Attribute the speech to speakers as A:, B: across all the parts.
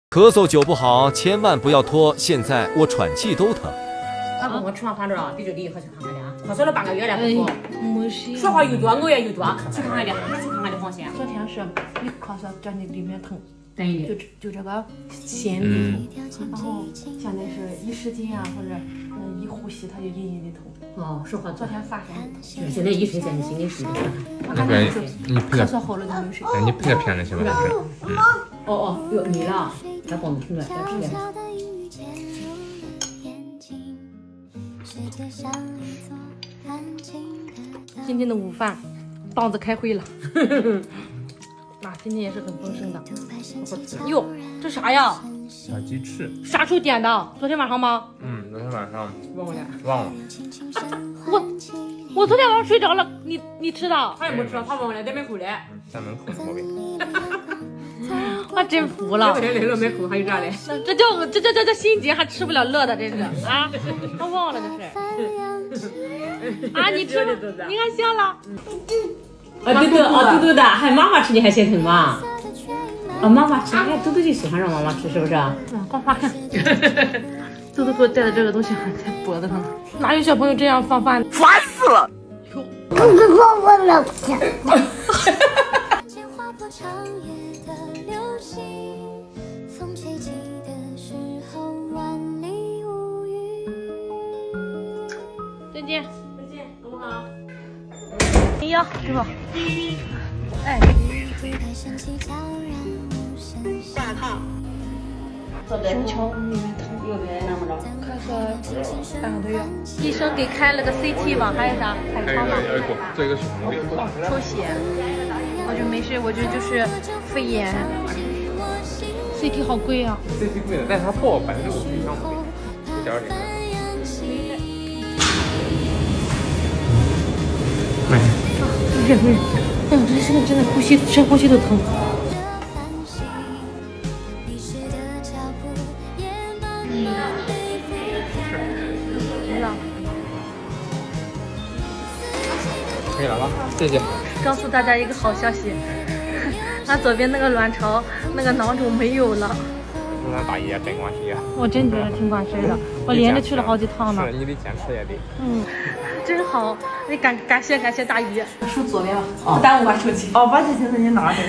A: 咳嗽久不好，千万不要拖。现在我喘气都疼。
B: 他问我吃完饭了，你就立刻去看看的啊！快说了半个月了，不说。
C: 没事。
B: 说话又多，我也又多，去看看的，还是去看看的放心。
C: 昨天是一咳嗽，感觉里面疼，
B: 对，
C: 就这个心里痛，然后现在是一使劲啊，或者一呼吸，它就隐隐的痛。
B: 哦，说话
C: 昨天发烧。
B: 现在一睡现在心里是的。
D: 那个你陪
C: 咳
D: 着，
C: 嗽好了就没事。
D: 哎，你陪着骗着去吧，是。
B: 哦，哟，没了，他帮我听着，要吃点。
C: 今天的午饭，档子开会了。那今天也是很丰盛的。哟，这啥呀？
D: 小鸡翅。
C: 啥时候点的？昨天晚上吗？
D: 昨天晚上
B: 忘了。
D: 忘了。
C: 我昨天晚上睡着了，你吃的？
B: 他也没吃，他忘了在门口嘞。
D: 在门口呢，宝贝。
C: 我真服了。
B: 累了门口还有这嘞。
C: 这叫心急还吃不了乐的，真是啊！我忘了这是。啊，你吃，你看香了。
B: 嘟嘟的，还妈妈吃你还心疼吗？妈妈吃，哎，嘟嘟就喜欢让妈妈吃，是不是？
C: 光发看。嘟嘟给我带的这个东西还在脖子上呢。哪有小朋友这样放饭？
A: 烦死了！
E: 我老想。
C: 再见，好不好？哎呀，师傅，哎，挂号，胸腔里面疼，咳嗽半个多月，医生给开了个 CT 吧，还有啥？海
D: 还有
C: 超嘛，
D: 做一个血红利。
C: 抽血，我就没事，我这就是肺炎。CT 好贵啊。
D: 这挺贵的，但是它报50%以上的，一点点。
C: 没事。哎呦，这现在真的呼吸，深呼吸都疼。
D: 可以了吧？谢谢。
C: 告诉大家一个好消息，俺左边那个卵巢那个囊肿没有了。
D: 跟咱大爷真关系啊！
C: 我真觉得挺管事的，我连着去了好几趟呢。
D: 是，你得坚持也得。
C: 真好，你感谢大姨。
B: 数左边吧，不耽误玩手机。
F: 哦，把这现在你拿手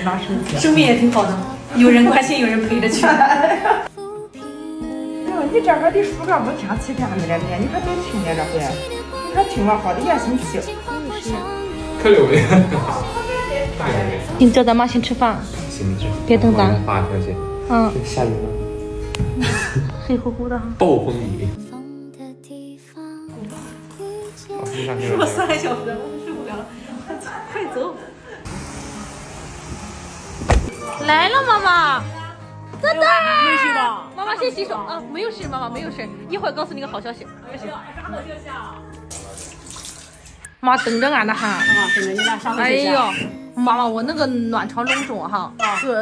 F: 机。
B: 生命也挺好的，有人关心，有人陪着去。
F: 你这个得数个5天7天没来练，你还得听见这回，你还听完好的1星期。
D: 可溜的。
C: 你叫咱妈先吃饭，
D: 行，
C: 别等咱。
D: 发消息。下雨了。
C: 黑乎乎的哈。
D: 暴风雨。
B: 是不是3个小时？我受不了了，快走！
C: 来了，妈妈。等等。
B: 没事吧？
C: 妈妈先洗手啊，没有事，妈妈没有事，一会儿告诉你个好消息。
B: 啥好消息啊？
C: 妈等着俺呢哈。
B: 等着你了，啥好消
C: 哎
B: 息啊？
C: 呦，妈妈，我那个卵巢脓肿哈，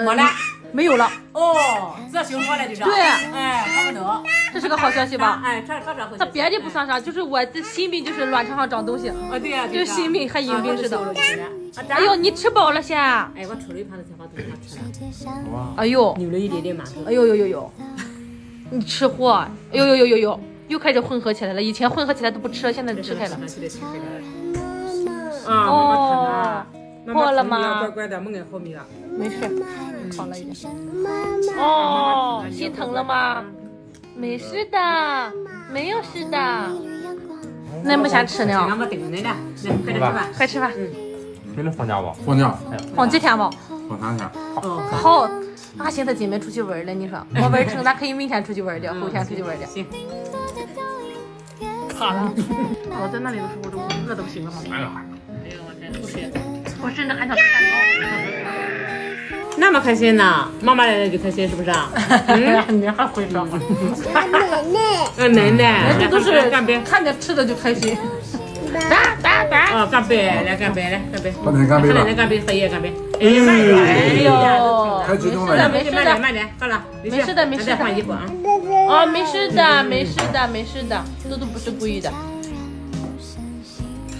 B: 没了，
C: 没有了。
B: 哦，这修好了就是。
C: 对，
B: 哎，差不多。
C: 这是个好消息吧？
B: 哎，这好消息。
C: 它别的不算啥，就是我的心病，就是卵巢上长东西。
B: 对呀，
C: 就是心病和阴病似的。哎
B: 哎
C: 呦，你吃饱了先。
B: 哎，我吃了一盘子菜花都给他吃了。
C: 哎呦，
B: 扭了一点点馒头。
C: 哎呦，你吃货！哎呦，又开始混合起来了。以前混合起来都不吃，现在吃开了。哦，破了吗？
B: 乖乖的，没挨好没了。
C: 没事，好了一点。哦，心疼了吗？没事的，没有事的。那不想吃呢？
B: 俺们等着呢，来，快点吃饭。
C: 快吃饭。
D: 你们放假不？
G: 放假，
C: 放几天吧？
G: 放3天。
C: 好，俺现在今天出去玩了，你说我玩成，咱可以明天出去玩的，后天出去玩的。
B: 行。
C: 卡了。我在那里的时候都饿得不行了嘛。
D: 哎呀，
C: 我甚至还想吃蛋
B: 糕。那么开心呢？妈妈来了就开心，是不是啊？
C: 你还会说？
B: 奶奶，
C: 这都是
B: 干杯！
C: 看见吃的就开心。
B: 哦，干杯！来干杯！来干杯！
G: 把奶奶干杯吧！
B: 来干杯！和爷爷干杯！哎呦，
G: 太激动了！
C: 没事的，
B: 慢点，好了，
C: 没事的，没事的。
B: 再换衣服啊！
C: 哦，没事的，都不是故意的。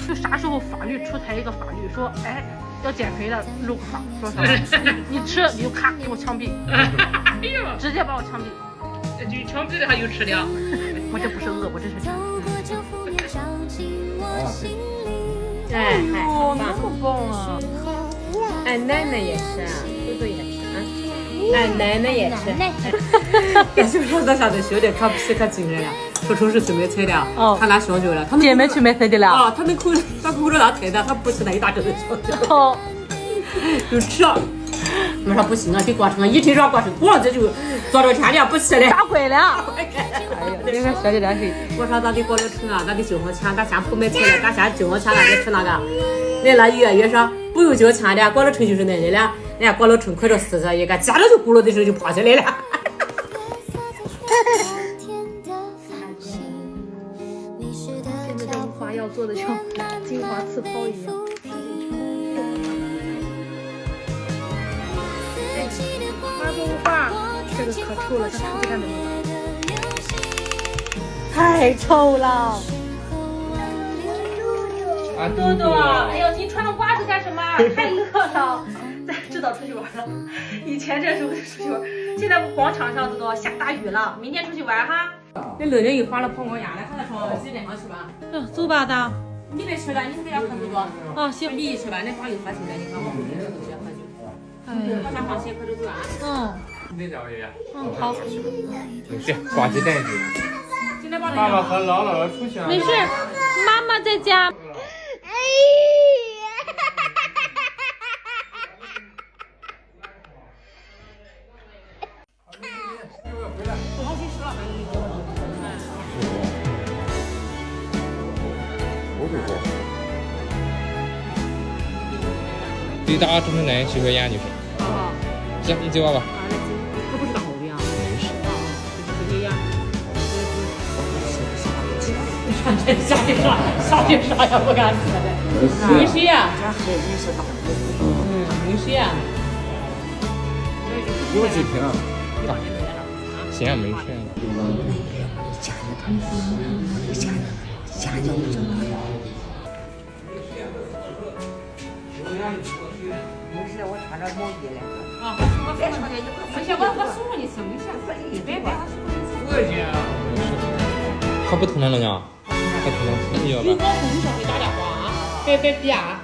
C: 是啥时候法律出台一个法律说，哎，要减肥的露个法，说啥？你吃你就咔给我枪毙。
D: 哎呀，
C: 直接把我枪毙。
D: 就枪毙了他就吃掉。
C: 我这不是饿，我这是馋。
B: 哎，
C: 哦，那么棒啊！
B: 哎，奶奶也是啊，豆豆也是啊。哎，奶奶也是。但是我到现在兄弟可不是可惊人了，说超市去买菜了，
C: 哦
B: 他拿香蕉了，他
C: 姐妹去买菜的了。
B: 啊，他口着那菜的，他不吃那一大整的香蕉，
C: 哦，
B: 就吃。我说不行啊，得挂成啊，一听说挂成光这就坐着天亮不吃了。
C: 打鬼了！哎呦，你看小姐两岁。
B: 我说咱得搞点成啊，咱得交上钱，咱先不买菜了，咱先交上钱，咱再吃那个。人那爷说不用交钱的，搞了成就是那人了。人家搞了成快到40一个，接着就咕噜的时候就跑起来了。
C: 现在这五花药做的像金华刺泡一样。妈做五花，这个可臭了，像臭鸡蛋的味道。太臭了！多多，哎呦，你穿着袜子干什么？太热了，咱知道出去玩了。以前这时候就出去玩，现在广场上都下大雨了。明天出去玩哈。
B: 那乐乐又花了泡馍鸭了，看他说几点上去吧？
C: 走吧，大。
B: 你别吃了，你不要喝多多。
C: 啊，行。
B: 你一吃完，那饭又喝起来，你看我后面都别喝酒。哎，我先放些可着酒啊。
D: 你找爷爷。
C: 好。
D: 对，挂起袋子。
B: 今天把
D: 爸爸和姥姥出去了。
C: 没事，妈妈在家。
D: 对大真的来喜欢演就是。行，你走吧。
B: 可不是大毛病啊。
D: 没事。
B: 就是呀。啥也不敢说的。没事呀。没事呀。
D: 有几瓶？行，没事。
F: 没事，我穿着毛衣来。
B: 啊，没事，我送给你吃，没事，别。
D: 他不疼了呢？他疼了，你要吧？
B: 有光顾小给打电话啊，别逼啊！